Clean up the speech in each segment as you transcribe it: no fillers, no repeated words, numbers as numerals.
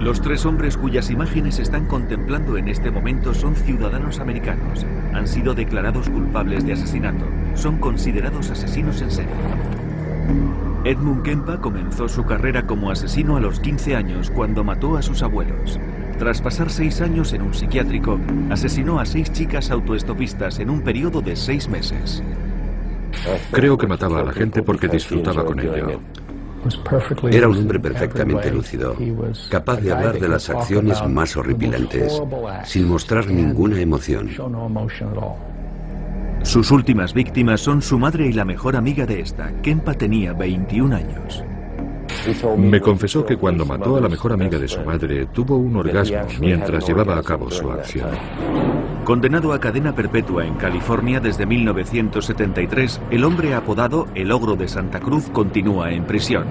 Los tres hombres cuyas imágenes están contemplando en este momento son ciudadanos americanos. Han sido declarados culpables de asesinato. Son considerados asesinos en serie. Edmund Kempa comenzó su carrera como asesino a los 15 años cuando mató a sus abuelos. Tras pasar 6 años en un psiquiátrico, asesinó a 6 chicas autoestopistas en un periodo de 6 meses. Creo que mataba a la gente porque disfrutaba con ello. Era un hombre perfectamente lúcido, capaz de hablar de las acciones más horripilantes, sin mostrar ninguna emoción. Sus últimas víctimas son su madre y la mejor amiga de esta. Kempa tenía 21 años. Me confesó que cuando mató a la mejor amiga de su madre, tuvo un orgasmo mientras llevaba a cabo su acción. Condenado a cadena perpetua en California desde 1973, el hombre apodado El Ogro de Santa Cruz continúa en prisión.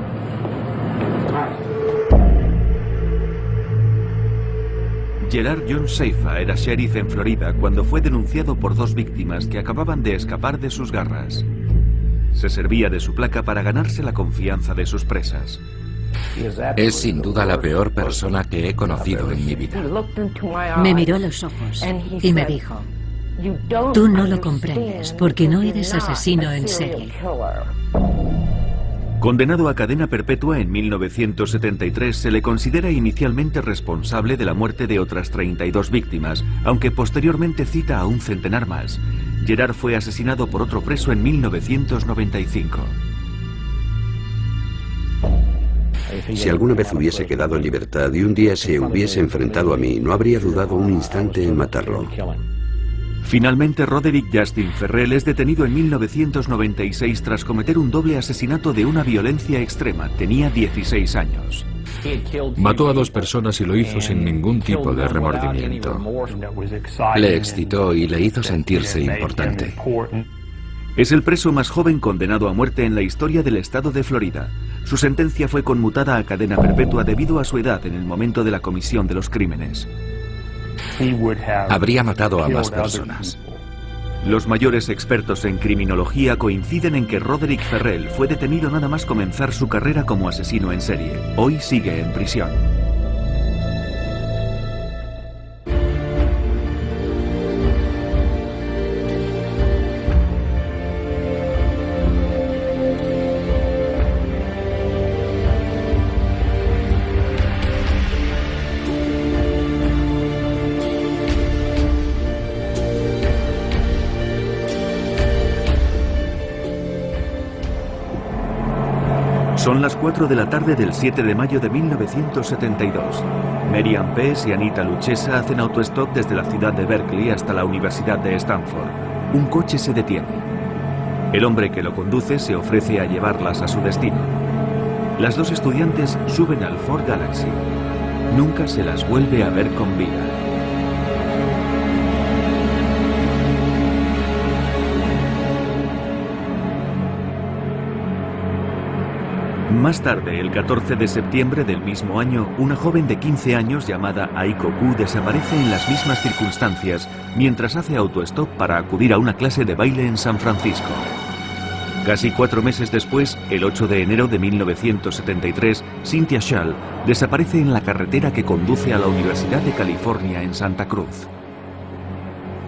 Gerard John Seifa era sheriff en Florida cuando fue denunciado por 2 víctimas que acababan de escapar de sus garras. Se servía de su placa para ganarse la confianza de sus presas. Es sin duda la peor persona que he conocido en mi vida. Me miró a los ojos y me dijo: tú no lo comprendes porque no eres asesino en serie. Condenado a cadena perpetua en 1973, se le considera inicialmente responsable de la muerte de otras 32 víctimas, aunque posteriormente cita a un centenar más. Gerard fue asesinado por otro preso en 1995. Si alguna vez hubiese quedado en libertad y un día se hubiese enfrentado a mí, no habría dudado un instante en matarlo. Finalmente, Roderick Justin Ferrell es detenido en 1996 tras cometer un doble asesinato de una violencia extrema. Tenía 16 años. Mató a 2 personas y lo hizo sin ningún tipo de remordimiento. Le excitó y le hizo sentirse importante. Es el preso más joven condenado a muerte en la historia del estado de Florida. Su sentencia fue conmutada a cadena perpetua debido a su edad en el momento de la comisión de los crímenes. Habría matado a más personas. Los mayores expertos en criminología coinciden en que Roderick Ferrell fue detenido nada más comenzar su carrera como asesino en serie. Hoy sigue en prisión. Son las 4 de la tarde del 7 de mayo de 1972. Mary Ann Pes y Anita Luchesa hacen autostop desde la ciudad de Berkeley hasta la Universidad de Stanford. Un coche se detiene. El hombre que lo conduce se ofrece a llevarlas a su destino. Las 2 estudiantes suben al Ford Galaxy. Nunca se las vuelve a ver con vida. Más tarde, el 14 de septiembre del mismo año, una joven de 15 años llamada Aiko Ku desaparece en las mismas circunstancias mientras hace autostop para acudir a una clase de baile en San Francisco. Casi 4 meses después, el 8 de enero de 1973, Cynthia Schall desaparece en la carretera que conduce a la Universidad de California en Santa Cruz.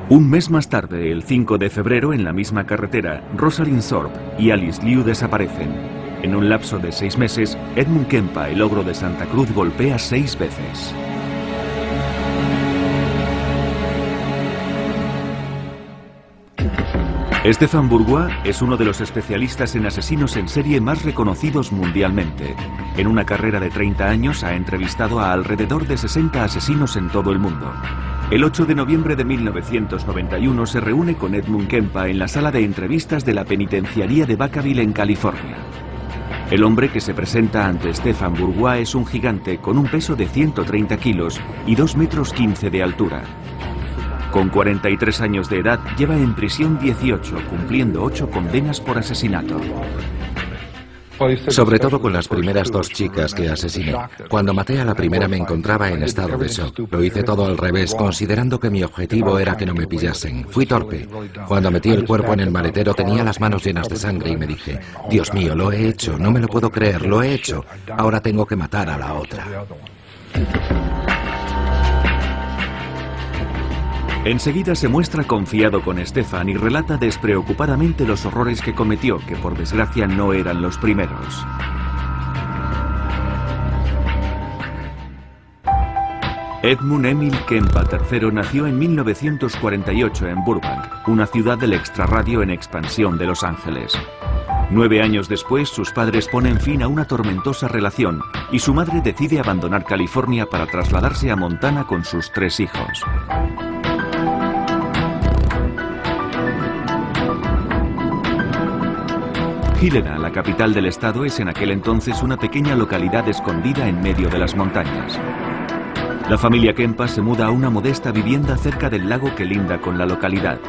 Un mes más tarde, el 5 de febrero, en la misma carretera, Rosalind Thorpe y Alice Liu desaparecen. En un lapso de 6 meses, Edmund Kempa, el ogro de Santa Cruz, golpea 6 veces. Stéphane Bourgois es uno de los especialistas en asesinos en serie más reconocidos mundialmente. En una carrera de 30 años ha entrevistado a alrededor de 60 asesinos en todo el mundo. El 8 de noviembre de 1991 se reúne con Edmund Kempa en la sala de entrevistas de la penitenciaría de Vacaville en California. El hombre que se presenta ante Stéphane Bourgois es un gigante con un peso de 130 kilos y 2,15 metros de altura. Con 43 años de edad, lleva en prisión 18, cumpliendo 8 condenas por asesinato. Sobre todo con las primeras 2 chicas que asesiné. Cuando maté a la primera me encontraba en estado de shock. Lo hice todo al revés, considerando que mi objetivo era que no me pillasen. Fui torpe. Cuando metí el cuerpo en el maletero tenía las manos llenas de sangre y me dije: Dios mío, lo he hecho, no me lo puedo creer, lo he hecho. Ahora tengo que matar a la otra. Enseguida se muestra confiado con Stefan y relata despreocupadamente los horrores que cometió, que por desgracia no eran los primeros. Edmund Emil Kempa III nació en 1948 en Burbank, una ciudad del extrarradio en expansión de Los Ángeles. 9 años después, sus padres ponen fin a una tormentosa relación y su madre decide abandonar California para trasladarse a Montana con sus 3 hijos. Helena, la capital del estado, es en aquel entonces una pequeña localidad escondida en medio de las montañas. La familia Kempa se muda a una modesta vivienda cerca del lago que linda con la localidad.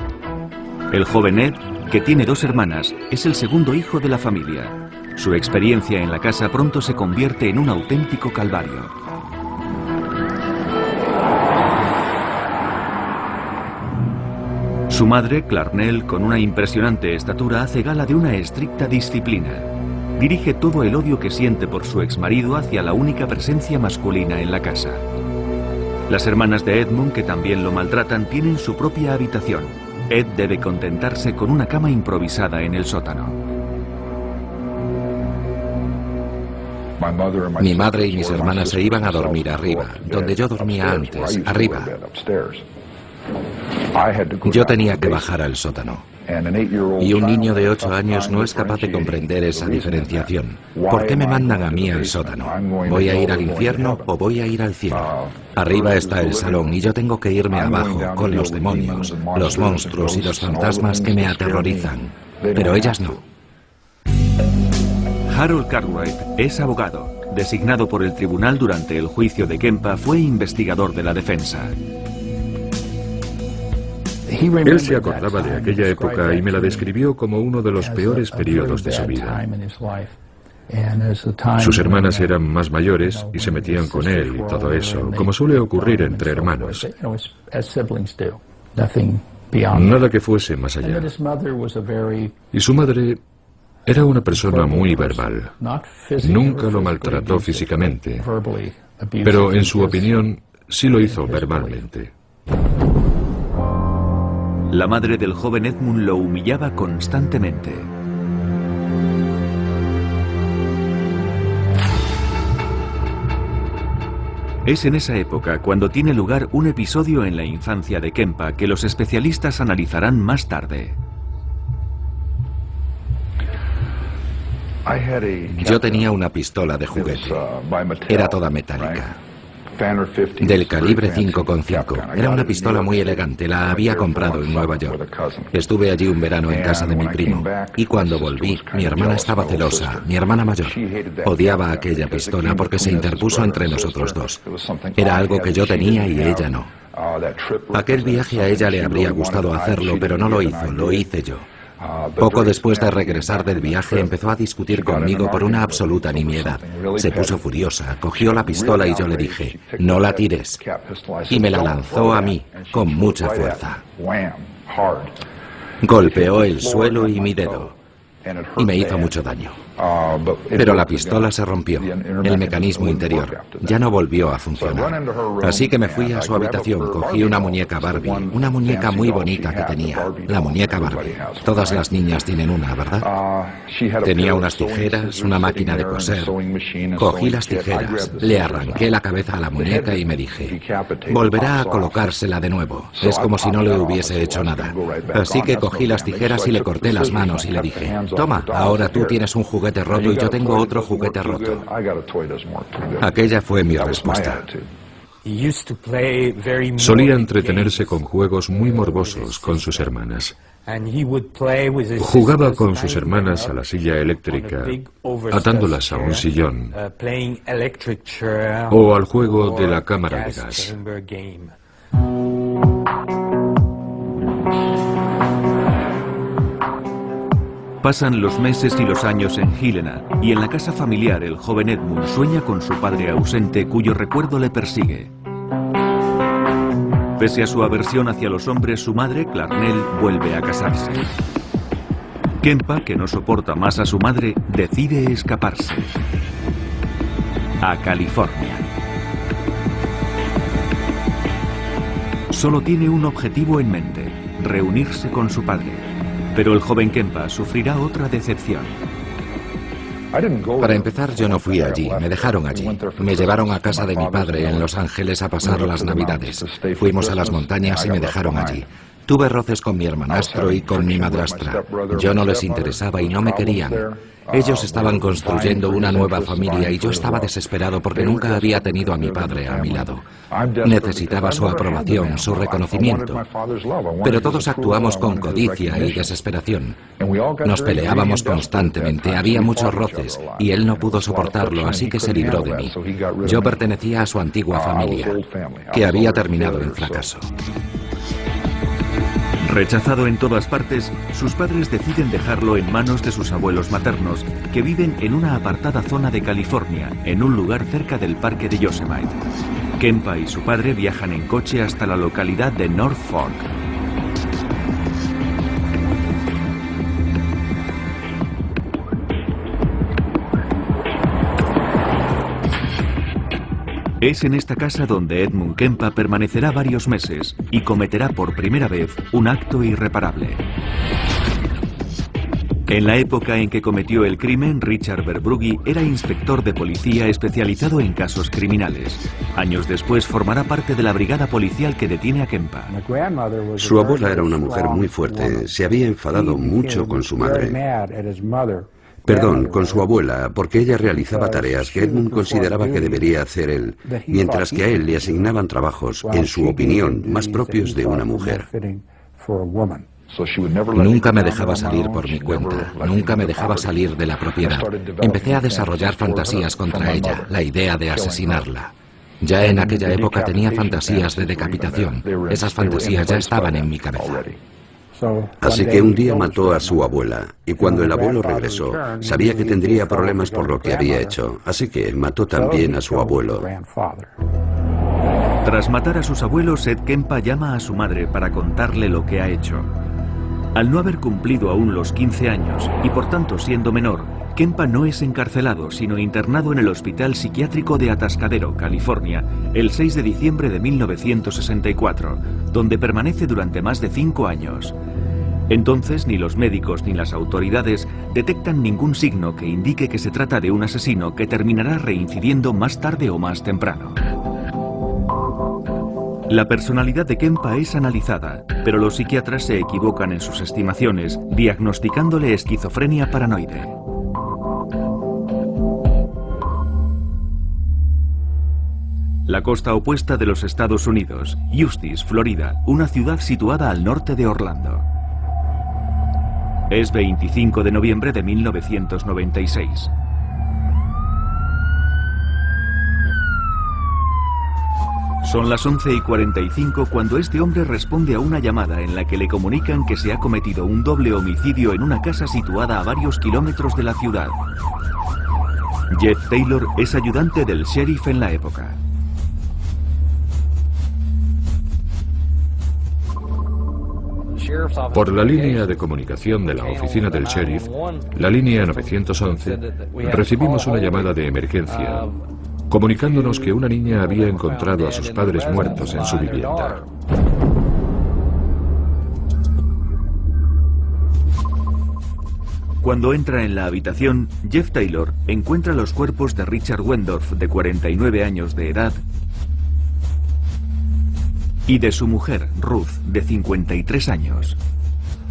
El joven Ed, que tiene 2 hermanas, es el segundo hijo de la familia. Su experiencia en la casa pronto se convierte en un auténtico calvario. Su madre, Clarnell, con una impresionante estatura, hace gala de una estricta disciplina. Dirige todo el odio que siente por su exmarido hacia la única presencia masculina en la casa. Las hermanas de Edmund, que también lo maltratan, tienen su propia habitación. Ed debe contentarse con una cama improvisada en el sótano. Mi madre y mis hermanas se iban a dormir arriba, donde yo dormía antes, arriba. Yo tenía que bajar al sótano. Y un niño de 8 años no es capaz de comprender esa diferenciación. ¿Por qué me mandan a mí al sótano? ¿Voy a ir al infierno o voy a ir al cielo? Arriba está el salón y yo tengo que irme abajo con los demonios, los monstruos y los fantasmas que me aterrorizan. Pero ellas no. Harold Cartwright es abogado. Designado por el tribunal durante el juicio de Kempa, fue investigador de la defensa. Él se acordaba de aquella época y me la describió como uno de los peores periodos de su vida. Sus hermanas eran más mayores y se metían con él y todo eso, como suele ocurrir entre hermanos. Nada que fuese más allá. Y su madre era una persona muy verbal. Nunca lo maltrató físicamente, pero en su opinión sí lo hizo verbalmente. La madre del joven Edmund lo humillaba constantemente. Es en esa época cuando tiene lugar un episodio en la infancia de Kempa que los especialistas analizarán más tarde. Yo tenía una pistola de juguete. Era toda metálica. Del calibre 5,5. Era una pistola muy elegante, la había comprado en Nueva York. Estuve allí un verano en casa de mi primo, y cuando volví, mi hermana estaba celosa, mi hermana mayor. Odiaba aquella pistola porque se interpuso entre nosotros dos. Era algo que yo tenía y ella no. Aquel viaje a ella le habría gustado hacerlo, pero no lo hizo, lo hice yo. Poco después de regresar del viaje empezó a discutir conmigo por una absoluta nimiedad. Se puso furiosa, cogió la pistola y yo le dije, no la tires. Y me la lanzó a mí, con mucha fuerza. Golpeó el suelo y mi dedo. Y me hizo mucho daño. Pero la pistola se rompió, el mecanismo interior. Ya no volvió a funcionar. Así que me fui a su habitación, cogí una muñeca Barbie, una muñeca muy bonita que tenía, la muñeca Barbie. Todas las niñas tienen una, ¿verdad? Tenía unas tijeras, una máquina de coser. Cogí las tijeras, le arranqué la cabeza a la muñeca y me dije, volverá a colocársela de nuevo. Es como si no le hubiese hecho nada. Así que cogí las tijeras y le corté las manos y le dije, toma, ahora tú tienes un juguete roto y yo tengo otro juguete roto. Aquella fue mi respuesta. Solía entretenerse con juegos muy morbosos con sus hermanas. Jugaba con sus hermanas a la silla eléctrica, atándolas a un sillón, o al juego de la cámara de gas. Pasan los meses y los años en Helena, y en la casa familiar el joven Edmund sueña con su padre ausente cuyo recuerdo le persigue. Pese a su aversión hacia los hombres, su madre, Clarnell, vuelve a casarse. Kempa, que no soporta más a su madre, decide escaparse a California. Solo tiene un objetivo en mente: reunirse con su padre. Pero el joven Kempa sufrirá otra decepción. Para empezar, yo no fui allí, me dejaron allí. Me llevaron a casa de mi padre en Los Ángeles a pasar las Navidades. Fuimos a las montañas y me dejaron allí. Tuve roces con mi hermanastro y con mi madrastra. Yo no les interesaba y no me querían. Ellos estaban construyendo una nueva familia y yo estaba desesperado porque nunca había tenido a mi padre a mi lado. Necesitaba su aprobación, su reconocimiento. Pero todos actuamos con codicia y desesperación. Nos peleábamos constantemente, había muchos roces y él no pudo soportarlo, así que se libró de mí. Yo pertenecía a su antigua familia, que había terminado en fracaso. Rechazado en todas partes, sus padres deciden dejarlo en manos de sus abuelos maternos, que viven en una apartada zona de California, en un lugar cerca del parque de Yosemite. Kempa y su padre viajan en coche hasta la localidad de North Fork. Es en esta casa donde Edmund Kempa permanecerá varios meses y cometerá por primera vez un acto irreparable. En la época en que cometió el crimen, Richard Verbrugge era inspector de policía especializado en casos criminales. Años después formará parte de la brigada policial que detiene a Kempa. Su abuela era una mujer muy fuerte. Se había enfadado mucho con su madre. Perdón, con su abuela, porque ella realizaba tareas que Edmund consideraba que debería hacer él, mientras que a él le asignaban trabajos, en su opinión, más propios de una mujer. Nunca me dejaba salir por mi cuenta, nunca me dejaba salir de la propiedad. Empecé a desarrollar fantasías contra ella, la idea de asesinarla. Ya en aquella época tenía fantasías de decapitación. Esas fantasías ya estaban en mi cabeza. Así que un día mató a su abuela, y cuando el abuelo regresó, sabía que tendría problemas por lo que había hecho, así que mató también a su abuelo. Tras matar a sus abuelos, Ed Kempa llama a su madre para contarle lo que ha hecho. Al no haber cumplido aún los 15 años, y por tanto siendo menor, Kempa no es encarcelado, sino internado en el Hospital Psiquiátrico de Atascadero, California, el 6 de diciembre de 1964, donde permanece durante más de 5 años. Entonces, ni los médicos ni las autoridades detectan ningún signo que indique que se trata de un asesino que terminará reincidiendo más tarde o más temprano. La personalidad de Kempa es analizada, pero los psiquiatras se equivocan en sus estimaciones, diagnosticándole esquizofrenia paranoide. La costa opuesta de los Estados Unidos, Eustis, Florida, una ciudad situada al norte de Orlando. Es 25 de noviembre de 1996. Son las 11:45 cuando este hombre responde a una llamada en la que le comunican que se ha cometido un doble homicidio en una casa situada a varios kilómetros de la ciudad. Jeff Taylor es ayudante del sheriff en la época. Por la línea de comunicación de la oficina del sheriff, la línea 911, recibimos una llamada de emergencia, comunicándonos que una niña había encontrado a sus padres muertos en su vivienda. Cuando entra en la habitación, Jeff Taylor encuentra los cuerpos de Richard Wendorf, de 49 años de edad, y de su mujer, Ruth, de 53 años.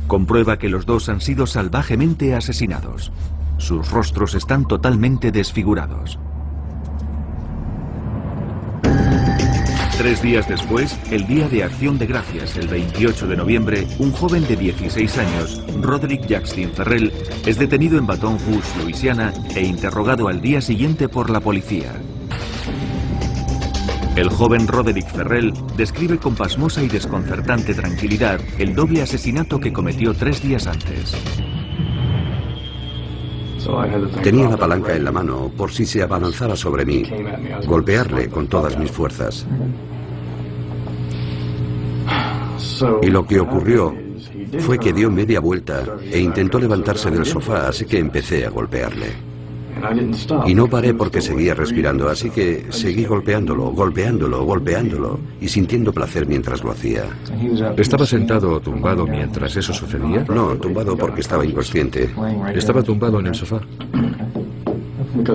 Comprueba que los dos han sido salvajemente asesinados. Sus rostros están totalmente desfigurados. 3 días después, el Día de Acción de Gracias, el 28 de noviembre, un joven de 16 años, Roderick Jackson Ferrell, es detenido en Baton Rouge, Luisiana, e interrogado al día siguiente por la policía. El joven Roderick Ferrell describe con pasmosa y desconcertante tranquilidad el doble asesinato que cometió 3 días antes. Tenía la palanca en la mano por si se abalanzaba sobre mí, golpearle con todas mis fuerzas. Y lo que ocurrió fue que dio media vuelta e intentó levantarse del sofá, así que empecé a golpearle. Y no paré porque seguía respirando, así que seguí golpeándolo, golpeándolo, golpeándolo y sintiendo placer mientras lo hacía. ¿Estaba sentado o tumbado mientras eso sucedía? No, tumbado porque estaba inconsciente. Estaba tumbado en el sofá.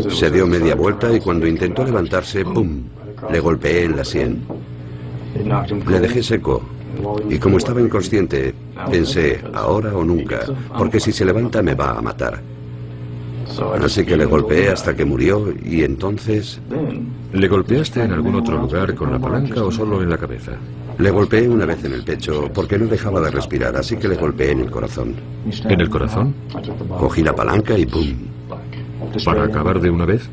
Se dio media vuelta y cuando intentó levantarse, ¡pum!, le golpeé en la sien. Le dejé seco. Y como estaba inconsciente, pensé, ahora o nunca, porque si se levanta me va a matar. Así que le golpeé hasta que murió y entonces... ¿Le golpeaste en algún otro lugar con la palanca o solo en la cabeza? Le golpeé una vez en el pecho porque no dejaba de respirar, así que le golpeé en el corazón. ¿En el corazón? Cogí la palanca y ¡pum! ¿Para acabar de una vez?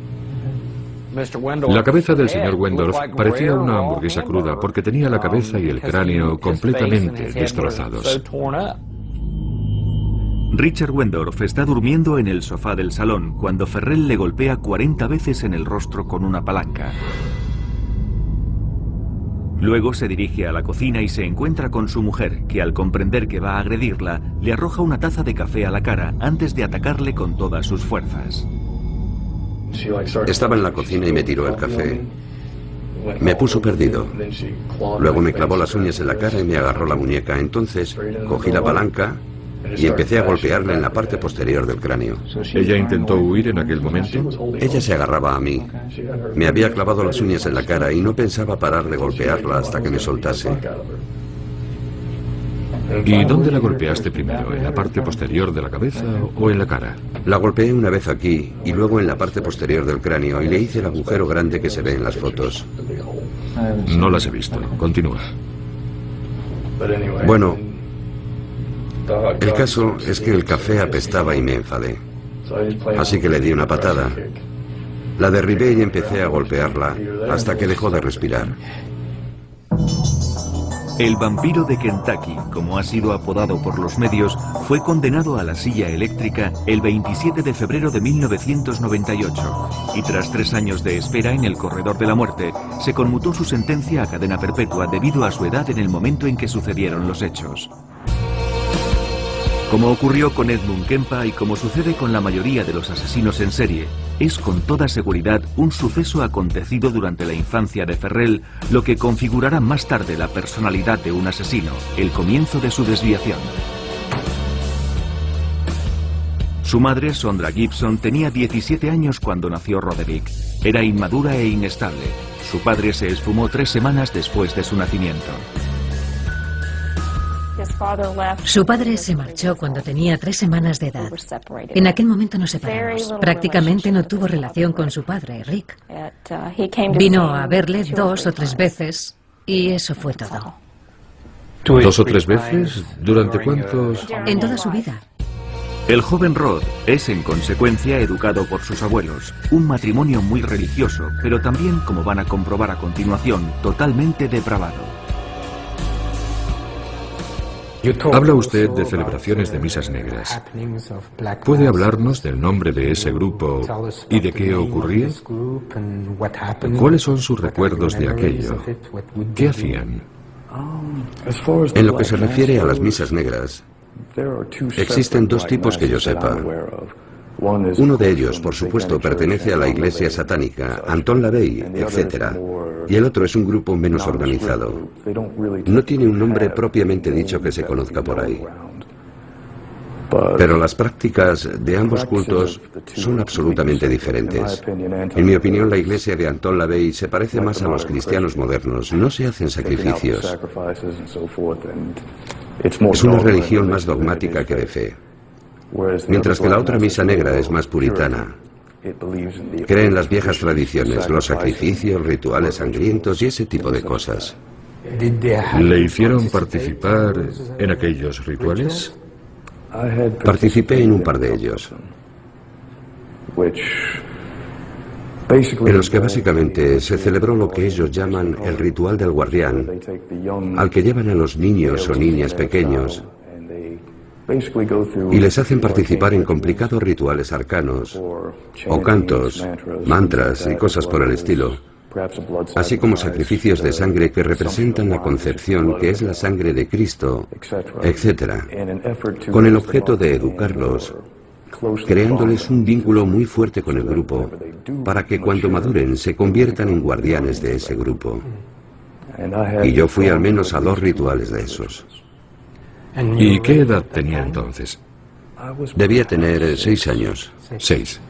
La cabeza del señor Wendorf parecía una hamburguesa cruda porque tenía la cabeza y el cráneo completamente destrozados. Richard Wendorf está durmiendo en el sofá del salón cuando Ferrell le golpea 40 veces en el rostro con una palanca. Luego se dirige a la cocina y se encuentra con su mujer, que al comprender que va a agredirla, le arroja una taza de café a la cara antes de atacarle con todas sus fuerzas. Estaba en la cocina y me tiró el café. Me puso perdido. Luego me clavó las uñas en la cara y me agarró la muñeca. Entonces cogí la palanca y empecé a golpearle en la parte posterior del cráneo. ¿Ella intentó huir en aquel momento? Ella se agarraba a mí. Me había clavado las uñas en la cara y no pensaba parar de golpearla hasta que me soltase. ¿Y dónde la golpeaste primero? ¿En la parte posterior de la cabeza o en la cara? La golpeé una vez aquí y luego en la parte posterior del cráneo y le hice el agujero grande que se ve en las fotos. No las he visto. Continúa. Bueno, el caso es que el café apestaba y me enfadé. Así que le di una patada. La derribé y empecé a golpearla hasta que dejó de respirar. El vampiro de Kentucky, como ha sido apodado por los medios, fue condenado a la silla eléctrica el 27 de febrero de 1998 y tras 3 años de espera en el corredor de la muerte, se conmutó su sentencia a cadena perpetua debido a su edad en el momento en que sucedieron los hechos. Como ocurrió con Edmund Kempa y como sucede con la mayoría de los asesinos en serie, es con toda seguridad un suceso acontecido durante la infancia de Ferrell lo que configurará más tarde la personalidad de un asesino, el comienzo de su desviación. Su madre, Sondra Gibson, tenía 17 años cuando nació Roderick. Era inmadura e inestable. Su padre se esfumó 3 semanas después de su nacimiento. Su padre se marchó cuando tenía 3 semanas de edad. En aquel momento nos separamos. Prácticamente no tuvo relación con su padre, Rick. Vino a verle 2 o 3 veces y eso fue todo. ¿2 o 3 veces? ¿Durante cuántos? En toda su vida. El joven Rod es, en consecuencia, educado por sus abuelos. Un matrimonio muy religioso, pero también, como van a comprobar a continuación, totalmente depravado. Habla usted de celebraciones de misas negras. ¿Puede hablarnos del nombre de ese grupo y de qué ocurría? ¿Cuáles son sus recuerdos de aquello? ¿Qué hacían? En lo que se refiere a las misas negras, existen 2 tipos que yo sepa. Uno de ellos, por supuesto, pertenece a la iglesia satánica, Anton LaVey, etc. Y el otro es un grupo menos organizado. No tiene un nombre propiamente dicho que se conozca por ahí. Pero las prácticas de ambos cultos son absolutamente diferentes. En mi opinión, la iglesia de Anton LaVey se parece más a los cristianos modernos. No se hacen sacrificios. Es una religión más dogmática que de fe. Mientras que la otra misa negra es más puritana. Cree en las viejas tradiciones, los sacrificios, rituales sangrientos y ese tipo de cosas. ¿Le hicieron participar en aquellos rituales? Participé en un par de ellos, en los que básicamente se celebró lo que ellos llaman el ritual del guardián, al que llevan a los niños o niñas pequeños y les hacen participar en complicados rituales arcanos, o cantos, mantras y cosas por el estilo, así como sacrificios de sangre que representan la concepción que es la sangre de Cristo, etc., con el objeto de educarlos creándoles un vínculo muy fuerte con el grupo, para que cuando maduren se conviertan en guardianes de ese grupo. Y yo fui al menos a 2 rituales de esos. ¿Y qué edad tenía entonces? Debía tener 6 años. 6.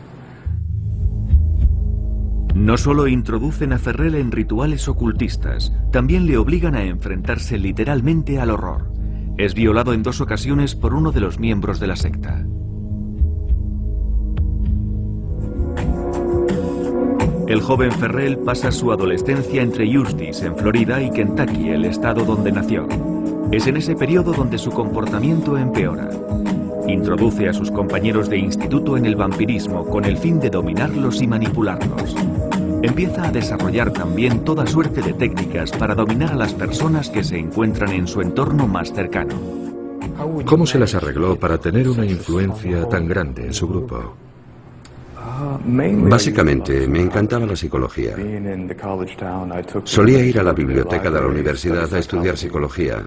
No solo introducen a Ferrell en rituales ocultistas, también le obligan a enfrentarse literalmente al horror. Es violado en 2 ocasiones por uno de los miembros de la secta. El joven Ferrell pasa su adolescencia entre Eustis, en Florida, y Kentucky, el estado donde nació. Es en ese periodo donde su comportamiento empeora. Introduce a sus compañeros de instituto en el vampirismo con el fin de dominarlos y manipularlos. Empieza a desarrollar también toda suerte de técnicas para dominar a las personas que se encuentran en su entorno más cercano. ¿Cómo se las arregló para tener una influencia tan grande en su grupo? Básicamente, me encantaba la psicología. Solía ir a la biblioteca de la universidad a estudiar psicología.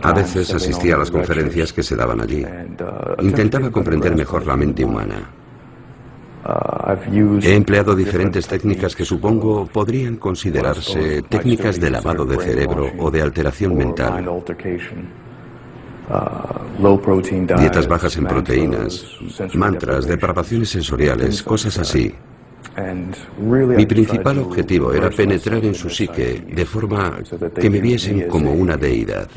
A veces asistía a las conferencias que se daban allí. Intentaba comprender mejor la mente humana. He empleado diferentes técnicas que supongo podrían considerarse técnicas de lavado de cerebro o de alteración mental. Dietas bajas en proteínas, mantras, depravaciones sensoriales, cosas así. Mi principal objetivo era penetrar en su psique de forma que me viesen como una deidad.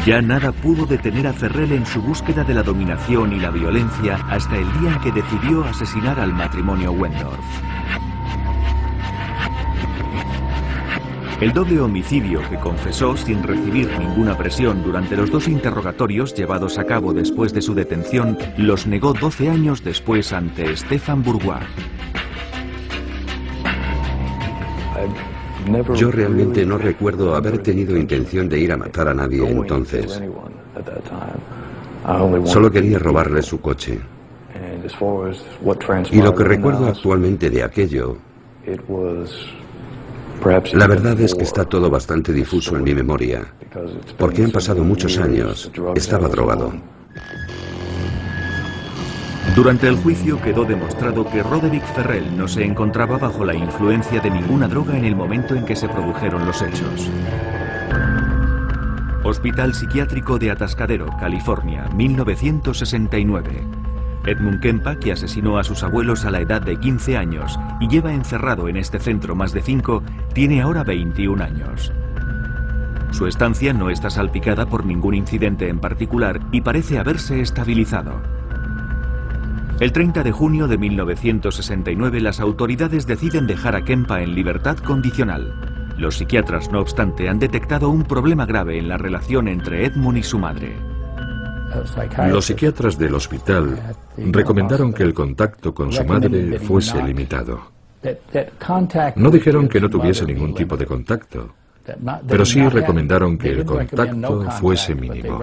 Ya nada pudo detener a Ferrell en su búsqueda de la dominación y la violencia hasta el día en que decidió asesinar al matrimonio Wendorf. El doble homicidio que confesó sin recibir ninguna presión durante los 2 interrogatorios llevados a cabo después de su detención, los negó 12 años después ante Stefan Bourgois. Yo realmente no recuerdo haber tenido intención de ir a matar a nadie entonces. Solo quería robarle su coche. Y lo que recuerdo actualmente de aquello, la verdad es que está todo bastante difuso en mi memoria, porque han pasado muchos años. Estaba drogado. Durante el juicio quedó demostrado que Roderick Ferrell no se encontraba bajo la influencia de ninguna droga en el momento en que se produjeron los hechos. Hospital Psiquiátrico de Atascadero, California, 1969. Edmund Kempa, que asesinó a sus abuelos a la edad de 15 años y lleva encerrado en este centro más de 5, tiene ahora 21 años. Su estancia no está salpicada por ningún incidente en particular y parece haberse estabilizado. El 30 de junio de 1969 las autoridades deciden dejar a Kempa en libertad condicional. Los psiquiatras, no obstante, han detectado un problema grave en la relación entre Edmund y su madre. Los psiquiatras del hospital recomendaron que el contacto con su madre fuese limitado. No dijeron que no tuviese ningún tipo de contacto, pero sí recomendaron que el contacto fuese mínimo.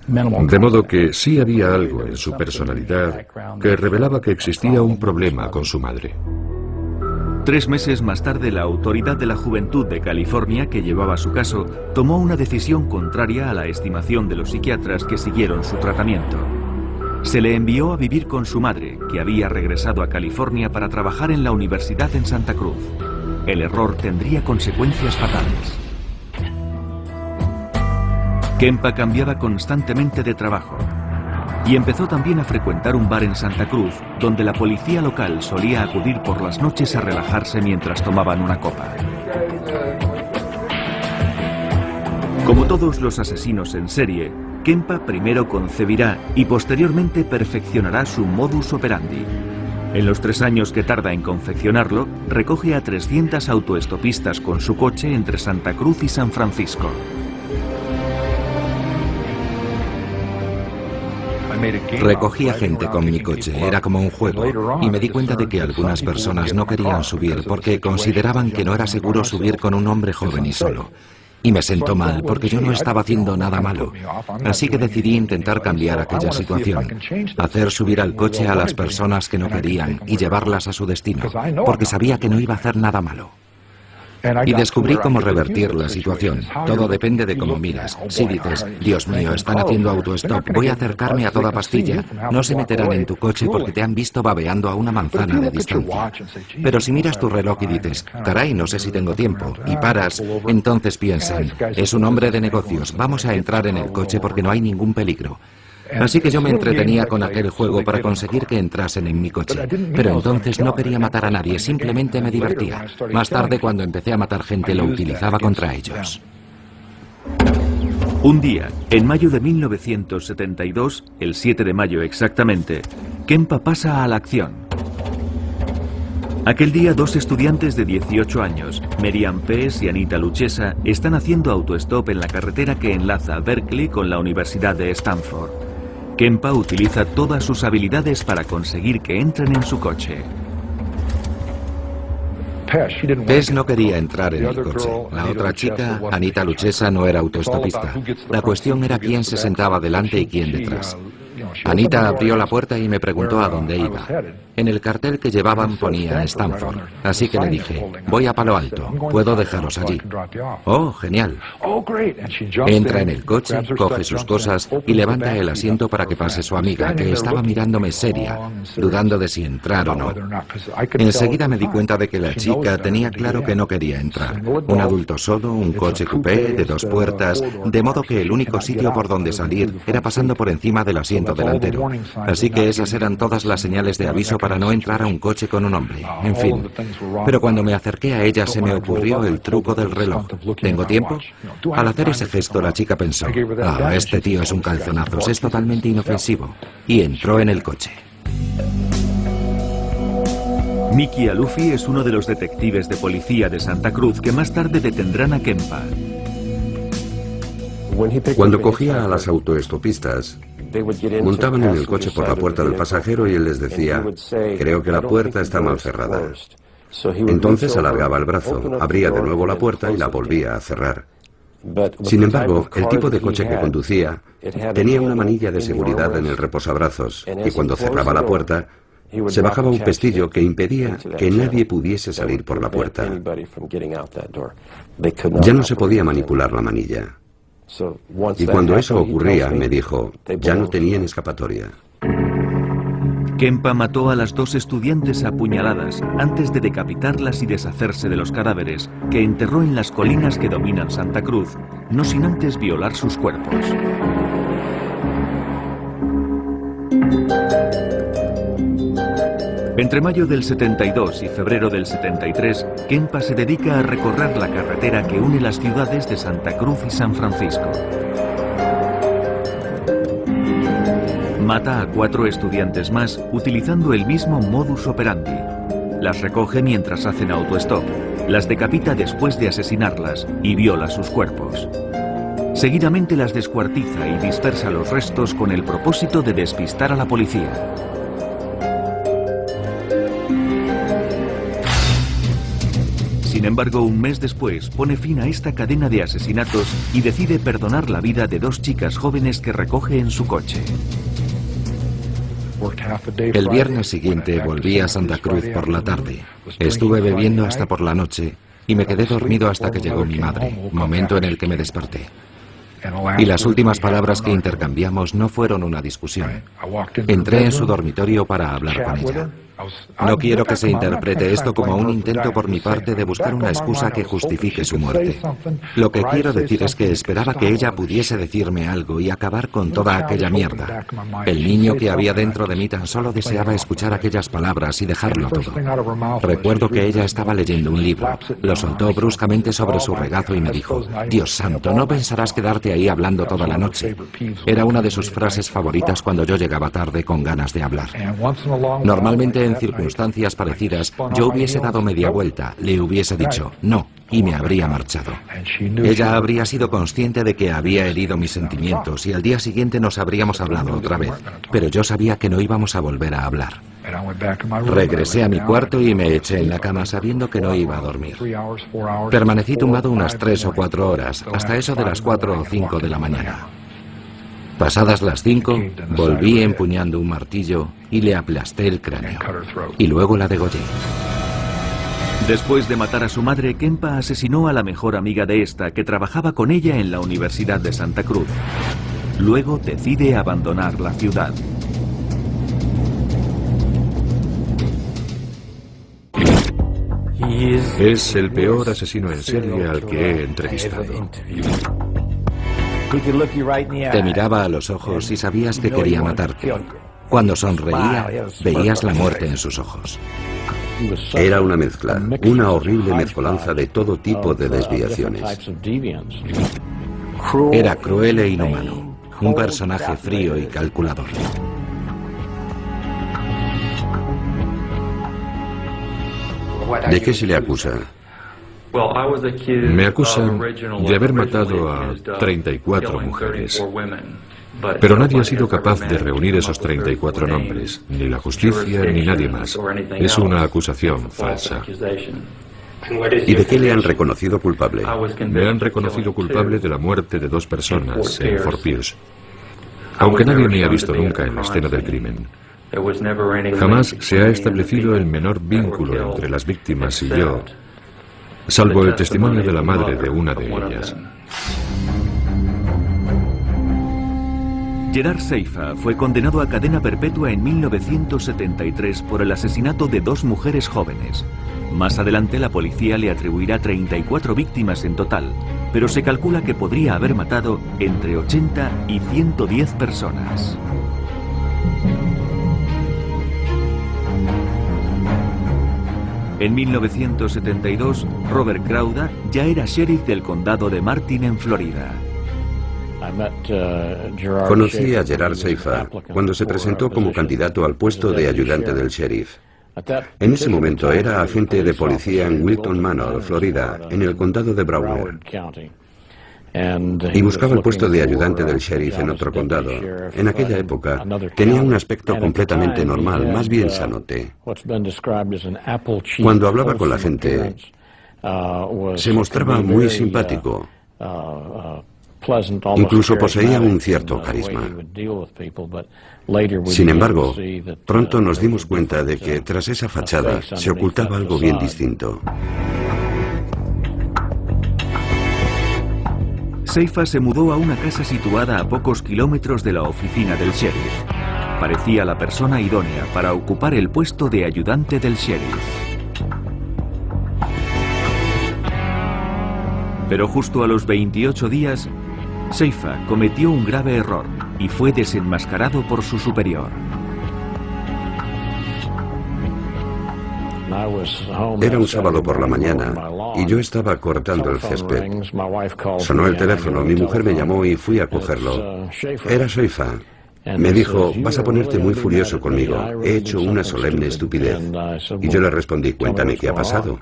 De modo que sí había algo en su personalidad que revelaba que existía un problema con su madre. 3 meses más tarde, la Autoridad de la Juventud de California, que llevaba su caso, tomó una decisión contraria a la estimación de los psiquiatras que siguieron su tratamiento. Se le envió a vivir con su madre, que había regresado a California para trabajar en la universidad en Santa Cruz. El error tendría consecuencias fatales. Kempa cambiaba constantemente de trabajo y empezó también a frecuentar un bar en Santa Cruz, donde la policía local solía acudir por las noches a relajarse mientras tomaban una copa. Como todos los asesinos en serie, Kempa primero concebirá y posteriormente perfeccionará su modus operandi. En los 3 años que tarda en confeccionarlo, recoge a 300 autoestopistas con su coche entre Santa Cruz y San Francisco. Recogía gente con mi coche, era como un juego, y me di cuenta de que algunas personas no querían subir porque consideraban que no era seguro subir con un hombre joven y solo. Y me sentó mal porque yo no estaba haciendo nada malo. Así que decidí intentar cambiar aquella situación, hacer subir al coche a las personas que no querían y llevarlas a su destino, porque sabía que no iba a hacer nada malo. Y descubrí cómo revertir la situación. Todo depende de cómo miras. Si dices, Dios mío, están haciendo autostop, voy a acercarme a toda pastilla, no se meterán en tu coche porque te han visto babeando a una manzana de distancia. Pero si miras tu reloj y dices, caray, no sé si tengo tiempo, y paras, entonces piensan, es un hombre de negocios, vamos a entrar en el coche porque no hay ningún peligro. Así que yo me entretenía con aquel juego para conseguir que entrasen en mi coche. Pero entonces no quería matar a nadie, simplemente me divertía. Más tarde, cuando empecé a matar gente, lo utilizaba contra ellos. Un día, en mayo de 1972, el 7 de mayo exactamente, Kempa pasa a la acción. Aquel día, dos estudiantes de 18 años, Merian Pease y Anita Luchesa, están haciendo autostop en la carretera que enlaza Berkeley con la Universidad de Stanford. Kempa utiliza todas sus habilidades para conseguir que entren en su coche. Pease no quería entrar en el coche. La otra chica, Anita Luchesa, no era autoestopista. La cuestión era quién se sentaba delante y quién detrás. Anita abrió la puerta y me preguntó a dónde iba. En el cartel que llevaban ponía Stanford, así que le dije, voy a Palo Alto, ¿puedo dejaros allí? Oh, genial. Entra en el coche, coge sus cosas y levanta el asiento para que pase su amiga, que estaba mirándome seria, dudando de si entrar o no. Enseguida me di cuenta de que la chica tenía claro que no quería entrar. Un adulto solo, un coche coupé de 2 puertas, de modo que el único sitio por donde salir era pasando por encima del asiento delantero. Así que esas eran todas las señales de aviso para no entrar a un coche con un hombre. En fin. Pero cuando me acerqué a ella se me ocurrió el truco del reloj. ¿Tengo tiempo? Al hacer ese gesto la chica pensó, este tío es un calzonazos, es totalmente inofensivo. Y entró en el coche. Mickey Alufi es uno de los detectives de policía de Santa Cruz que más tarde detendrán a Kempa. Cuando cogía a las autoestopistas, montaban en el coche por la puerta del pasajero y él les decía, creo que la puerta está mal cerrada. Entonces alargaba el brazo, abría de nuevo la puerta y la volvía a cerrar. Sin embargo, el tipo de coche que conducía tenía una manilla de seguridad en el reposabrazos y cuando cerraba la puerta, se bajaba un pestillo que impedía que nadie pudiese salir por la puerta. Ya no se podía manipular la manilla. Y cuando eso ocurría, me dijo, ya no tenían escapatoria. Kempa mató a las 2 estudiantes a puñaladas antes de decapitarlas y deshacerse de los cadáveres que enterró en las colinas que dominan Santa Cruz, no sin antes violar sus cuerpos. Entre mayo del 72 y febrero del 73, Kempa se dedica a recorrer la carretera que une las ciudades de Santa Cruz y San Francisco. Mata a 4 estudiantes más utilizando el mismo modus operandi. Las recoge mientras hacen autostop, las decapita después de asesinarlas y viola sus cuerpos. Seguidamente las descuartiza y dispersa los restos con el propósito de despistar a la policía. Sin embargo, un mes después pone fin a esta cadena de asesinatos y decide perdonar la vida de 2 chicas jóvenes que recoge en su coche. El viernes siguiente volví a Santa Cruz por la tarde. Estuve bebiendo hasta por la noche y me quedé dormido hasta que llegó mi madre, momento en el que me desperté. Y las últimas palabras que intercambiamos no fueron una discusión. Entré en su dormitorio para hablar con ella. No quiero que se interprete esto como un intento por mi parte de buscar una excusa que justifique su muerte. Lo que quiero decir es que esperaba que ella pudiese decirme algo y acabar con toda aquella mierda. El niño que había dentro de mí tan solo deseaba escuchar aquellas palabras y dejarlo todo. Recuerdo que ella estaba leyendo un libro. Lo soltó bruscamente sobre su regazo y me dijo, Dios santo, no pensarás quedarte ahí hablando toda la noche. Era una de sus frases favoritas cuando yo llegaba tarde con ganas de hablar. Normalmente en circunstancias parecidas yo hubiese dado media vuelta, le hubiese dicho no y me habría marchado. Ella habría sido consciente de que había herido mis sentimientos y al día siguiente nos habríamos hablado otra vez, pero yo sabía que no íbamos a volver a hablar. Regresé a mi cuarto y me eché en la cama sabiendo que no iba a dormir. Permanecí tumbado unas 3 o 4 horas, hasta eso de las 4 o 5 de la mañana. Pasadas las 5, volví empuñando un martillo y le aplasté el cráneo. Y luego la degollé. Después de matar a su madre, Kempa asesinó a la mejor amiga de esta, que trabajaba con ella en la Universidad de Santa Cruz. Luego decide abandonar la ciudad. Es el peor asesino en serie al que he entrevistado. Te miraba a los ojos y sabías que quería matarte. Cuando sonreía, veías la muerte en sus ojos. Era una mezcla, una horrible mezcolanza de todo tipo de desviaciones. Era cruel e inhumano, un personaje frío y calculador. ¿De qué se le acusa? Me acusan de haber matado a 34 mujeres. Pero nadie ha sido capaz de reunir esos 34 nombres, ni la justicia ni nadie más. Es una acusación falsa. ¿Y de qué le han reconocido culpable? Me han reconocido culpable de la muerte de 2 personas en Fort Pierce, aunque nadie me ha visto nunca en la escena del crimen. Jamás se ha establecido el menor vínculo entre las víctimas y yo, salvo el testimonio de la madre de una de ellas. Gerard Seifa fue condenado a cadena perpetua en 1973 por el asesinato de 2 mujeres jóvenes. Más adelante la policía le atribuirá 34 víctimas en total, pero se calcula que podría haber matado entre 80 y 110 personas. En 1972, Robert Crowder ya era sheriff del condado de Martin en Florida. Conocí a Gerard Seifa cuando se presentó como candidato al puesto de ayudante del sheriff. En ese momento era agente de policía en Wilton Manor, Florida, en el condado de Broward. Y buscaba el puesto de ayudante del sheriff en otro condado. En aquella época tenía un aspecto completamente normal, más bien sanote. Cuando hablaba con la gente, se mostraba muy simpático. Incluso poseía un cierto carisma. Sin embargo, pronto nos dimos cuenta de que tras esa fachada se ocultaba algo bien distinto. Seifa se mudó a una casa situada a pocos kilómetros de la oficina del sheriff. Parecía la persona idónea para ocupar el puesto de ayudante del sheriff. Pero justo a los 28 días, Seifa cometió un grave error y fue desenmascarado por su superior. Era un sábado por la mañana y yo estaba cortando el césped. Sonó el teléfono, mi mujer me llamó y fui a cogerlo. Era Seifa. Me dijo, vas a ponerte muy furioso conmigo, he hecho una solemne estupidez. Y yo le respondí, cuéntame qué ha pasado.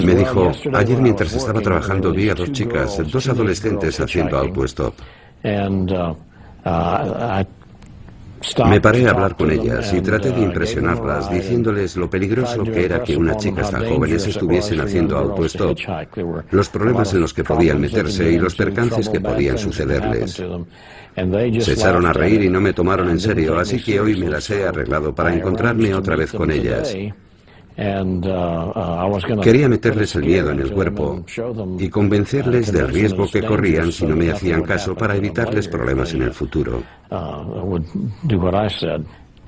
Me dijo, ayer mientras estaba trabajando vi a 2 chicas, 2 adolescentes haciendo autostop. Me paré a hablar con ellas y traté de impresionarlas, diciéndoles lo peligroso que era que unas chicas tan jóvenes estuviesen haciendo autostop, los problemas en los que podían meterse y los percances que podían sucederles. Se echaron a reír y no me tomaron en serio, así que hoy me las he arreglado para encontrarme otra vez con ellas. Quería meterles el miedo en el cuerpo y convencerles del riesgo que corrían si no me hacían caso para evitarles problemas en el futuro.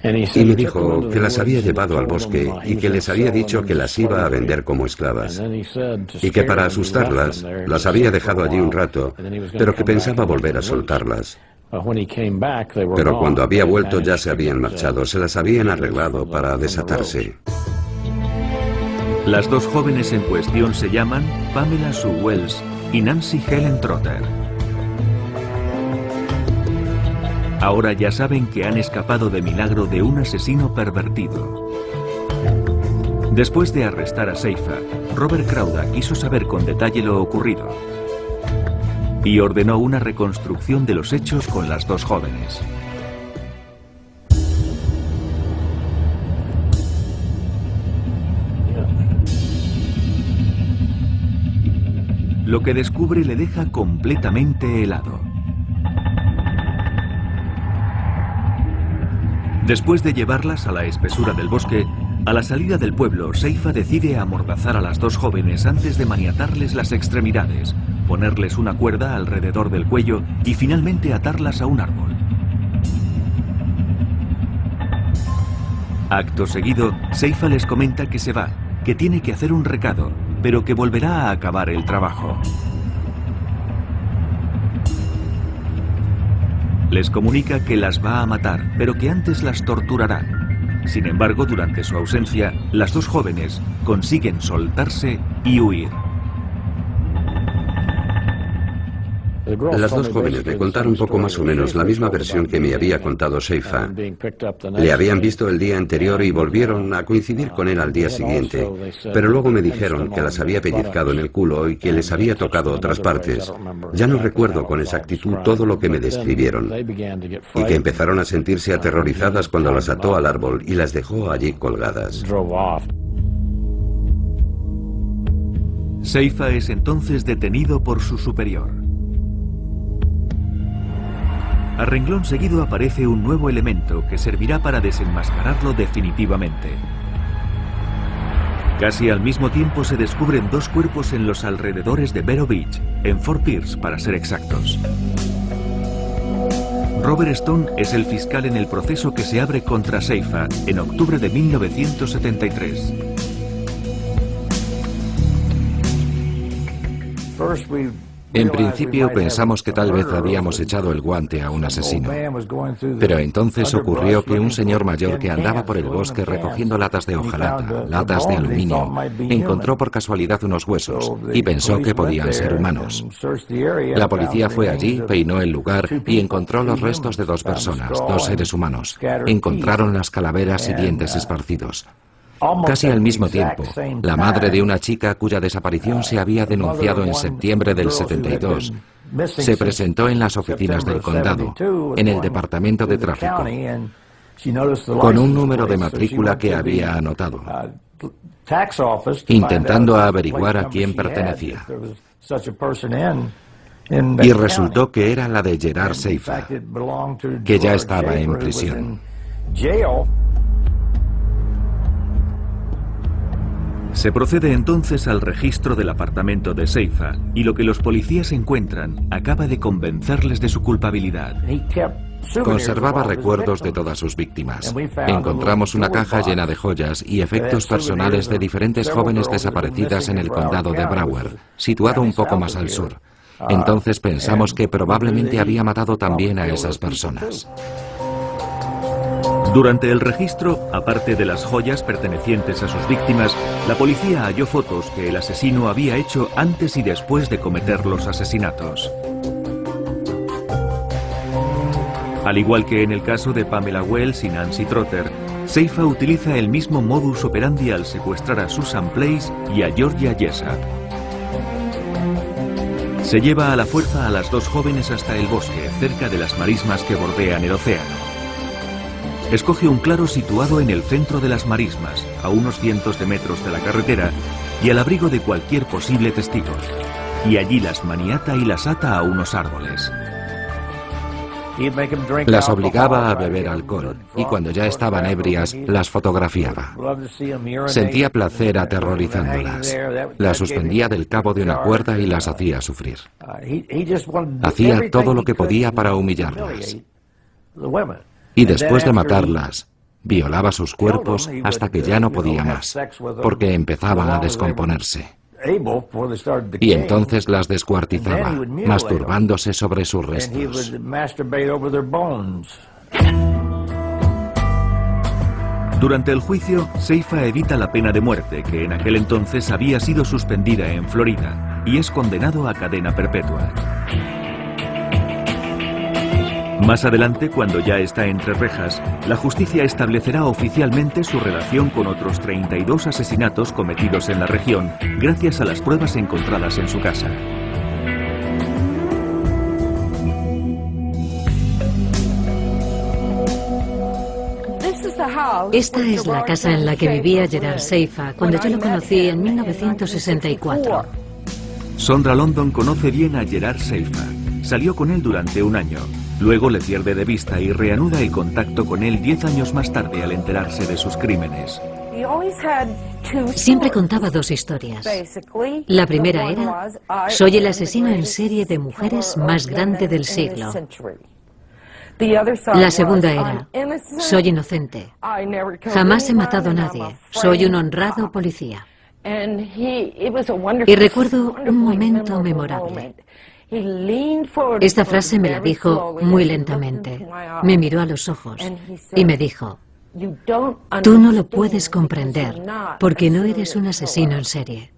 Y me dijo que las había llevado al bosque y que les había dicho que las iba a vender como esclavas. Y que para asustarlas, las había dejado allí un rato, pero que pensaba volver a soltarlas. Pero cuando había vuelto ya se habían marchado, se las habían arreglado para desatarse. Las 2 jóvenes en cuestión se llaman Pamela Sue Wells y Nancy Helen Trotter. Ahora ya saben que han escapado de milagro de un asesino pervertido. Después de arrestar a Seifa, Robert Crowder quiso saber con detalle lo ocurrido y ordenó una reconstrucción de los hechos con las 2 jóvenes. Lo que descubre le deja completamente helado. Después de llevarlas a la espesura del bosque, A la salida del pueblo, Seifa decide amordazar a las dos jóvenes antes de maniatarles las extremidades, ponerles una cuerda alrededor del cuello y finalmente atarlas a un árbol. Acto seguido, Seifa les comenta que se va, que tiene que hacer un recado, pero que volverá a acabar el trabajo. Les comunica que las va a matar, pero que antes las torturará. Sin embargo, durante su ausencia, las dos jóvenes consiguen soltarse y huir. Las dos jóvenes me contaron poco más o menos la misma versión que me había contado Seifa. Le habían visto el día anterior y volvieron a coincidir con él al día siguiente, pero luego me dijeron que las había pellizcado en el culo y que les había tocado otras partes. Ya no recuerdo con exactitud todo lo que me describieron, y que empezaron a sentirse aterrorizadas cuando las ató al árbol y las dejó allí colgadas. Seifa es entonces detenido por su superior. A renglón seguido aparece un nuevo elemento que servirá para desenmascararlo definitivamente. Casi al mismo tiempo se descubren dos cuerpos en los alrededores de Vero Beach, en Fort Pierce para ser exactos. Robert Stone es el fiscal en el proceso que se abre contra Seifa en octubre de 1973. En principio pensamos que tal vez habíamos echado el guante a un asesino, pero entonces ocurrió que un señor mayor que andaba por el bosque recogiendo latas de hojalata, latas de aluminio, encontró por casualidad unos huesos y pensó que podían ser humanos. La policía fue allí, peinó el lugar y encontró los restos de dos personas, dos seres humanos. Encontraron las calaveras y dientes esparcidos. Casi al mismo tiempo, la madre de una chica cuya desaparición se había denunciado en septiembre del 72 se presentó en las oficinas del condado, en el departamento de tráfico, con un número de matrícula que había anotado, intentando averiguar a quién pertenecía. Y resultó que era la de Gerard Seifa, que ya estaba en prisión. Se procede entonces al registro del apartamento de Seifa y lo que los policías encuentran acaba de convencerles de su culpabilidad. Conservaba recuerdos de todas sus víctimas. Encontramos una caja llena de joyas y efectos personales de diferentes jóvenes desaparecidas en el condado de Broward, situado un poco más al sur. Entonces pensamos que probablemente había matado también a esas personas. Durante el registro, aparte de las joyas pertenecientes a sus víctimas, la policía halló fotos que el asesino había hecho antes y después de cometer los asesinatos. Al igual que en el caso de Pamela Wells y Nancy Trotter, Seifa utiliza el mismo modus operandi al secuestrar a Susan Place y a Georgia Jessup. Se lleva a la fuerza a las dos jóvenes hasta el bosque, cerca de las marismas que bordean el océano. Escoge un claro situado en el centro de las marismas, a unos cientos de metros de la carretera y al abrigo de cualquier posible testigo. Y allí las maniata y las ata a unos árboles. Las obligaba a beber alcohol y cuando ya estaban ebrias las fotografiaba. Sentía placer aterrorizándolas. Las suspendía del cabo de una cuerda y las hacía sufrir. Hacía todo lo que podía para humillarlas. Y después de matarlas, violaba sus cuerpos hasta que ya no podía más, porque empezaban a descomponerse. Y entonces las descuartizaba, masturbándose sobre sus restos. Durante el juicio, Seifa evita la pena de muerte, que en aquel entonces había sido suspendida en Florida, y es condenado a cadena perpetua. Más adelante, cuando ya está entre rejas, la justicia establecerá oficialmente su relación con otros 32 asesinatos cometidos en la región, gracias a las pruebas encontradas en su casa. Esta es la casa en la que vivía Gerard Seifa cuando yo lo conocí en 1964. Sondra London conoce bien a Gerard Seifa. Salió con él durante un año. Luego le pierde de vista y reanuda el contacto con él 10 años más tarde al enterarse de sus crímenes. Siempre contaba dos historias. La primera era, soy el asesino en serie de mujeres más grande del siglo. La segunda era, soy inocente. Jamás he matado a nadie. Soy un honrado policía. Y recuerdo un momento memorable. Esta frase me la dijo muy lentamente. Me miró a los ojos y me dijo, tú no lo puedes comprender porque no eres un asesino en serie.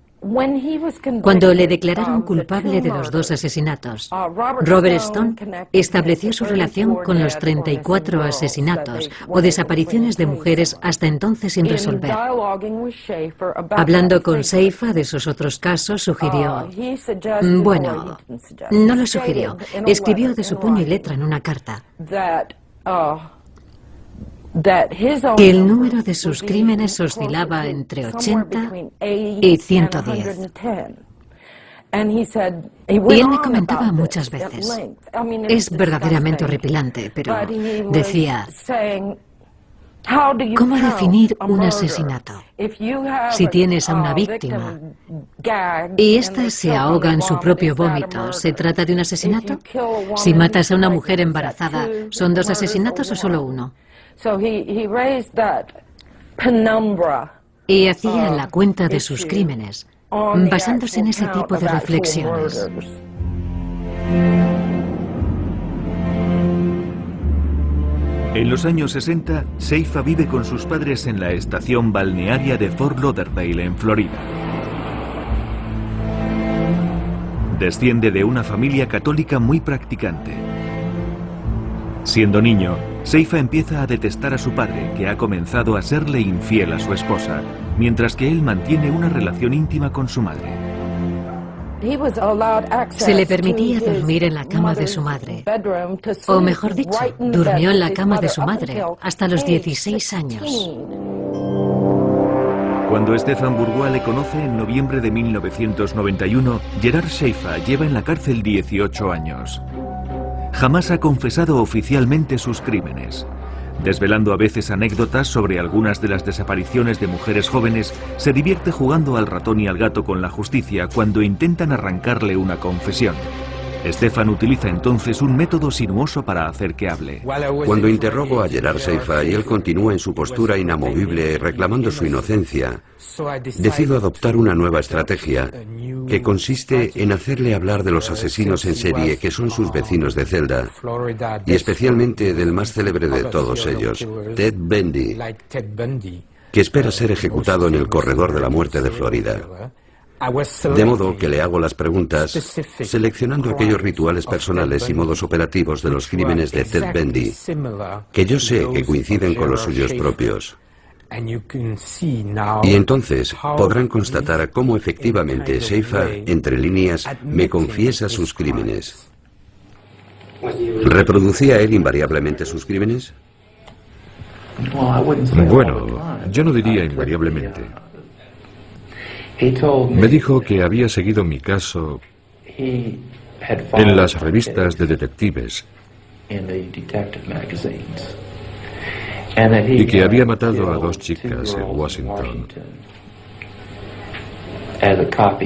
Cuando le declararon culpable de los dos asesinatos, Robert Stone estableció su relación con los 34 asesinatos o desapariciones de mujeres hasta entonces sin resolver. Hablando con Seifa de esos otros casos, sugirió... Bueno, no lo sugirió. Escribió de su puño y letra en una carta que el número de sus crímenes oscilaba entre 80 y 110. Y él me comentaba muchas veces, es verdaderamente horripilante, pero decía, ¿cómo definir un asesinato? Si tienes a una víctima y ésta se ahoga en su propio vómito, ¿se trata de un asesinato? Si matas a una mujer embarazada, ¿son dos asesinatos o solo uno? Y hacía la cuenta de sus crímenes, basándose en ese tipo de reflexiones. En los años 60, Seifa vive con sus padres en la estación balnearia de Fort Lauderdale, en Florida. Desciende de una familia católica muy practicante. Siendo niño, Seifa empieza a detestar a su padre, que ha comenzado a serle infiel a su esposa, mientras que él mantiene una relación íntima con su madre. Se le permitía dormir en la cama de su madre, o mejor dicho, durmió en la cama de su madre hasta los 16 años. Cuando Stefan Bourgois le conoce en noviembre de 1991, Gerard Seifa lleva en la cárcel 18 años. Jamás ha confesado oficialmente sus crímenes. Desvelando a veces anécdotas sobre algunas de las desapariciones de mujeres jóvenes, se divierte jugando al ratón y al gato con la justicia cuando intentan arrancarle una confesión. Stefan utiliza entonces un método sinuoso para hacer que hable. Cuando interrogo a Gerard Seifa y él continúa en su postura inamovible reclamando su inocencia, decido adoptar una nueva estrategia que consiste en hacerle hablar de los asesinos en serie que son sus vecinos de celda y especialmente del más célebre de todos ellos, Ted Bundy, que espera ser ejecutado en el corredor de la muerte de Florida. De modo que le hago las preguntas seleccionando aquellos rituales personales y modos operativos de los crímenes de Ted Bundy que yo sé que coinciden con los suyos propios. Y entonces podrán constatar cómo efectivamente Seifa, entre líneas, me confiesa sus crímenes. ¿Reproducía él invariablemente sus crímenes? Bueno, yo no diría invariablemente. Me dijo que había seguido mi caso en las revistas de detectives y que había matado a 2 chicas en Washington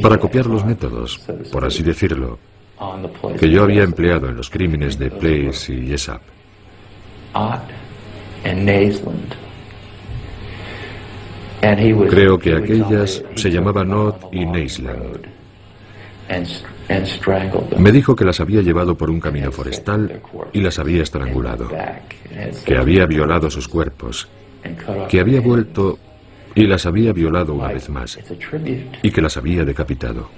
para copiar los métodos, por así decirlo, que yo había empleado en los crímenes de Place y Jessup. Creo que aquellas se llamaban Ott y Naisland. Me dijo que las había llevado por un camino forestal y las había estrangulado, que había violado sus cuerpos, que había vuelto y las había violado una vez más, y que las había decapitado,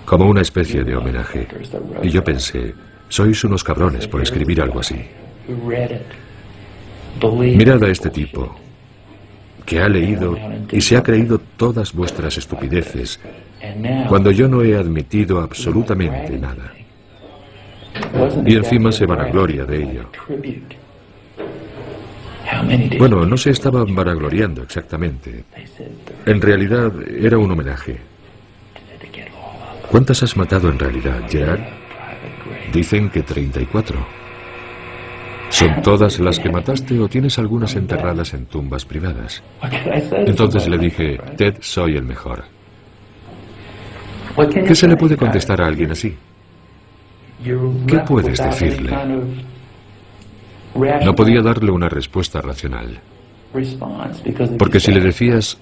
como una especie de homenaje. Y yo pensé, sois unos cabrones por escribir algo así. Mirad a este tipo, que ha leído y se ha creído todas vuestras estupideces, cuando yo no he admitido absolutamente nada. Y encima se vanagloria de ello. Bueno, no se estaban vanagloriando exactamente. En realidad era un homenaje. ¿Cuántas has matado en realidad, Gerard? Dicen que 34. ¿Son todas las que mataste o tienes algunas enterradas en tumbas privadas? Entonces le dije, Ted, soy el mejor. ¿Qué se le puede contestar a alguien así? ¿Qué puedes decirle? No podía darle una respuesta racional. Porque si le decías,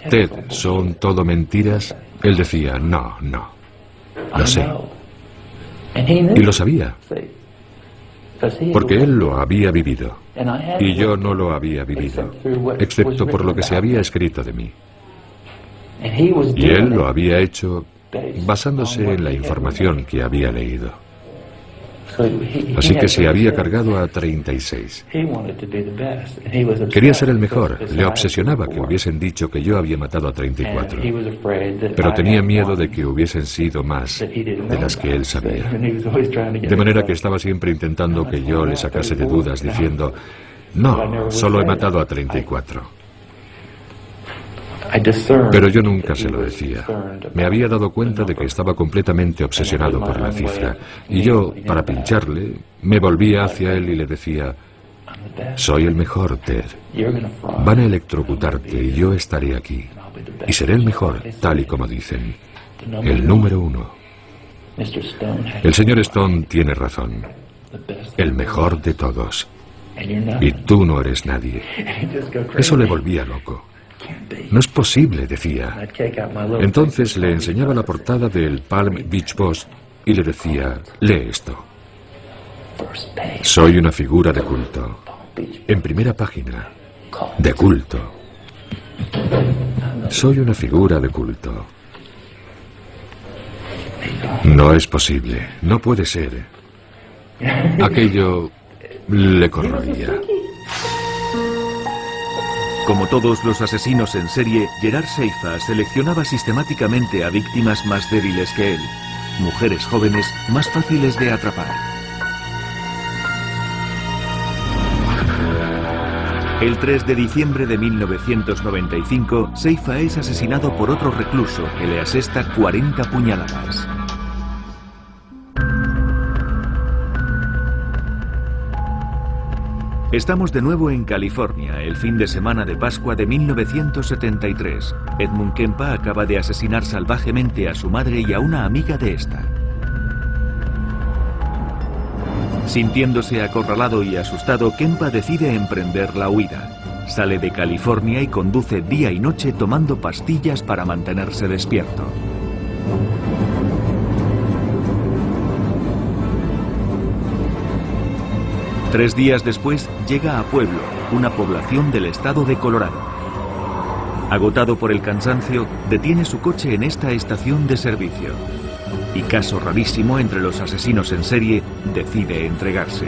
Ted, son todo mentiras, él decía, no, no, lo sé. Y lo sabía. Porque él lo había vivido. Y yo no lo había vivido, excepto por lo que se había escrito de mí. Y él lo había hecho basándose en la información que había leído. Así que se había cargado a 36. Quería ser el mejor. Le obsesionaba que hubiesen dicho que yo había matado a 34. Pero tenía miedo de que hubiesen sido más de las que él sabía. De manera que estaba siempre intentando que yo le sacase de dudas diciendo, no, solo he matado a 34. Pero yo nunca se lo decía. Me había dado cuenta de que estaba completamente obsesionado por la cifra. Y yo, para pincharle, me volvía hacia él y le decía, soy el mejor, Ted. Van a electrocutarte y yo estaré aquí. Y seré el mejor, tal y como dicen. El número 1. El señor Stone tiene razón. El mejor de todos. Y tú no eres nadie. Eso le volvía loco. No es posible, decía. Entonces le enseñaba la portada del Palm Beach Post y le decía, lee esto. Soy una figura de culto. En primera página. De culto. Soy una figura de culto. No es posible. No puede ser. Aquello le corroía. Como todos los asesinos en serie, Gerard Seifa seleccionaba sistemáticamente a víctimas más débiles que él, mujeres jóvenes más fáciles de atrapar. El 3 de diciembre de 1995, Seifa es asesinado por otro recluso que le asesta 40 puñaladas. Estamos de nuevo en California, el fin de semana de Pascua de 1973. Edmund Kempa acaba de asesinar salvajemente a su madre y a una amiga de esta. Sintiéndose acorralado y asustado, Kempa decide emprender la huida. Sale de California y conduce día y noche tomando pastillas para mantenerse despierto. Tres días después llega a Pueblo, una población del estado de Colorado. Agotado por el cansancio, detiene su coche en esta estación de servicio. Y caso rarísimo entre los asesinos en serie, decide entregarse.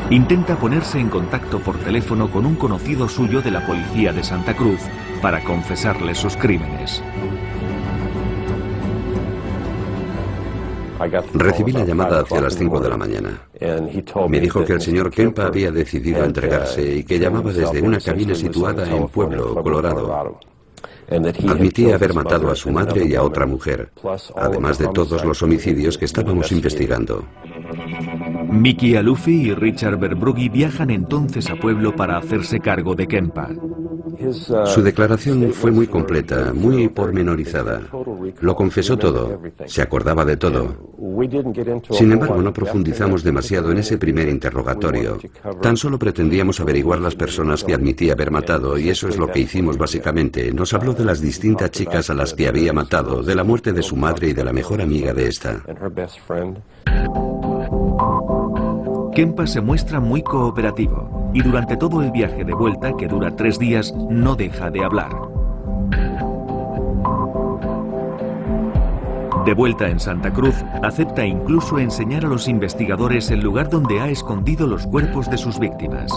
Intenta ponerse en contacto por teléfono con un conocido suyo de la policía de Santa Cruz para confesarle sus crímenes. Recibí la llamada hacia las 5 de la mañana. Me dijo que el señor Kempa había decidido entregarse y que llamaba desde una cabina situada en Pueblo, Colorado. Admitía haber matado a su madre y a otra mujer, además de todos los homicidios que estábamos investigando. Mickey Alufi y Richard Verbrugge viajan entonces a Pueblo para hacerse cargo de Kempa. Su declaración fue muy completa, muy pormenorizada. Lo confesó todo, se acordaba de todo. Sin embargo, no profundizamos demasiado en ese primer interrogatorio. Tan solo pretendíamos averiguar las personas que admitía haber matado, y eso es lo que hicimos básicamente. Nos habló de las distintas chicas a las que había matado, de la muerte de su madre y de la mejor amiga de esta. Kempa se muestra muy cooperativo y durante todo el viaje de vuelta, que dura 3 días, no deja de hablar. De vuelta en Santa Cruz, acepta incluso enseñar a los investigadores el lugar donde ha escondido los cuerpos de sus víctimas.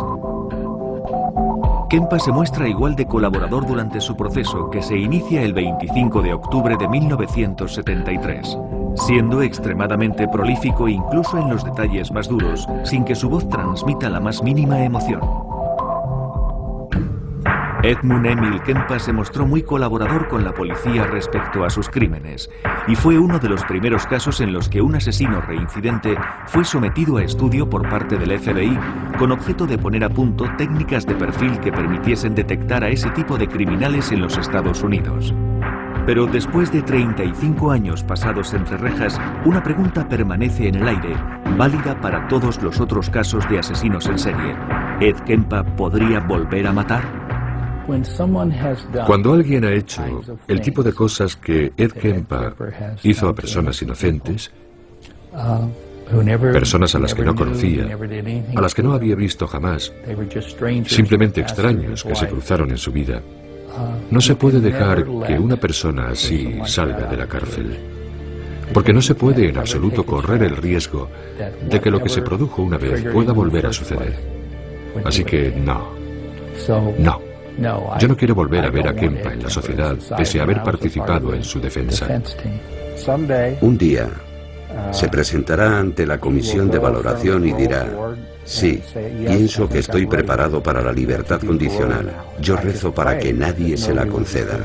Kempa se muestra igual de colaborador durante su proceso, que se inicia el 25 de octubre de 1973. Siendo extremadamente prolífico incluso en los detalles más duros, sin que su voz transmita la más mínima emoción. Edmund Emil Kempa se mostró muy colaborador con la policía respecto a sus crímenes y fue uno de los primeros casos en los que un asesino reincidente fue sometido a estudio por parte del FBI con objeto de poner a punto técnicas de perfil que permitiesen detectar a ese tipo de criminales en los Estados Unidos. Pero después de 35 años pasados entre rejas, una pregunta permanece en el aire, válida para todos los otros casos de asesinos en serie. ¿Ed Kempa podría volver a matar? Cuando alguien ha hecho el tipo de cosas que Ed Kempa hizo a personas inocentes, personas a las que no conocía, a las que no había visto jamás, simplemente extraños que se cruzaron en su vida, no se puede dejar que una persona así salga de la cárcel. Porque no se puede en absoluto correr el riesgo de que lo que se produjo una vez pueda volver a suceder. Así que no. Yo no quiero volver a ver a Kempa en la sociedad pese a haber participado en su defensa. Un día se presentará ante la comisión de valoración y dirá: sí, pienso que estoy preparado para la libertad condicional. Yo rezo para que nadie se la conceda.